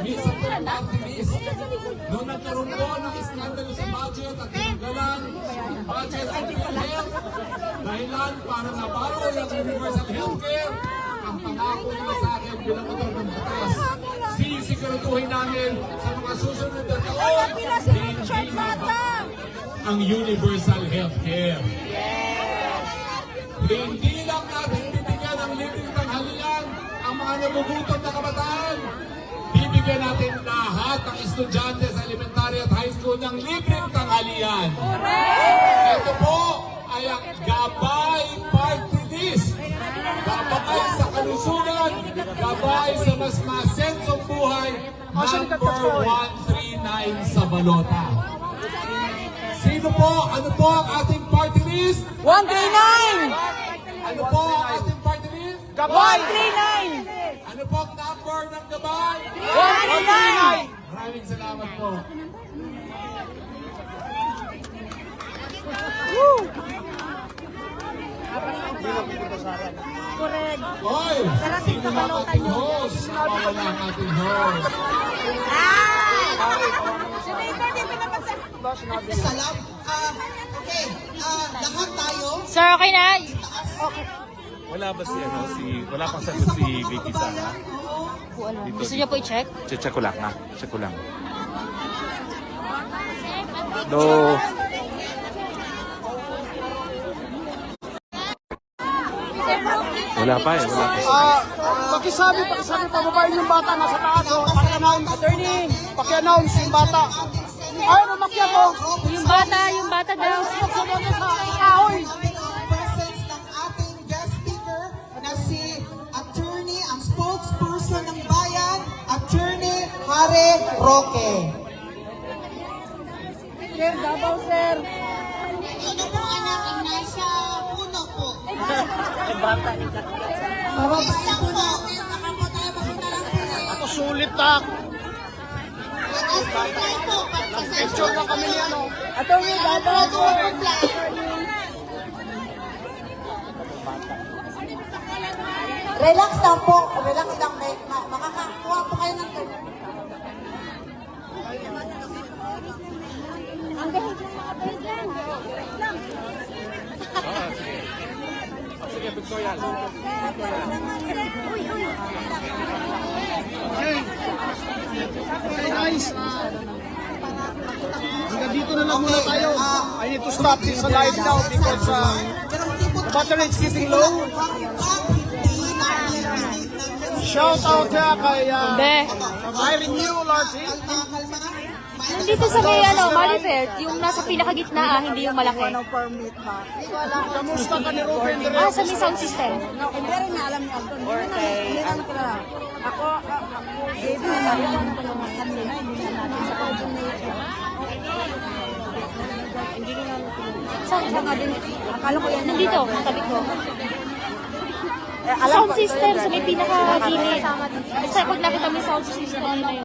minsan po ang activist. Noong nagkaroon po ng iskandalo sa budget at tinanggalan ang budget at PhilHealth, dahilan para nabago yung universal healthcare, ang pangako nila sa akin bilang motor ng batas. Sisiguraduhin namin sa mga susunod na taon, hindi mababa ang universal healthcare. Hindi lang natin bibigyan ng libreng tanghalian ang mga nabubutot na kabataan. Bibigyan natin lahat ng estudyante sa elementary at high school ng libreng tanghalian. Ito po ay ang Gabay Party List. Gabay sa kalusugan, gabay sa mas masensong buhay, number 139 sa balota. Sino po? Ano po ang ating party list? 139! Ano po ang ating party list? Gabay! 139! Ano po ang number ng gabay? 139! Maraming salamat po. Correct. Hoy! Sino ang ating host? Wala ang ating host. Salam. Okay. Lahat tayo. Sir, okay na? Wala ba wala pang sagot si Vicky Sara? Gusto niyo po i-check? Check ko lang ha. Check ko lang. No. Wala pa eh. Wala pa. Pakisabi, pababain yung bata nasa taas. Paki-announce yung bata. Ay, rumakyan ko. Yung bata daw. Sumunod sa kahoy. Presence ng ating guest speaker na si attorney, ang spokesperson ng bayan, Attorney Harry Roque. Sir, Davao, sir. Ito po anak ang nasa puno po. Isang po, nakapo tayo makita lang po na Ako sulit tak. Tayo po, Picture na kami niya, no? Attorney Davao. Relax lang po. Relax lang. Makakakuha po kayo ng Sige, Victoria. Okay, guys. Hanggang dito na lang muna tayo. I need to stop this live now because the battery is getting low. Shout out kay Irene Newell, RT. Dito sa may Marifer, yung nasa pinakagitna, hindi yung malaki. Kamusta ka ni Ruben? Sa may sound system. Meron na alam niya ako. Meron ko na. Ako, baby, sabi ko na tulungan kami na, hindi na natin sa pagod na hindi na Saan siya nga din? akala ko yan. Nandito, tabi ko. Sound system, sa may pinakagilid. Basta pag nakita mo yung sound system, yun na yun.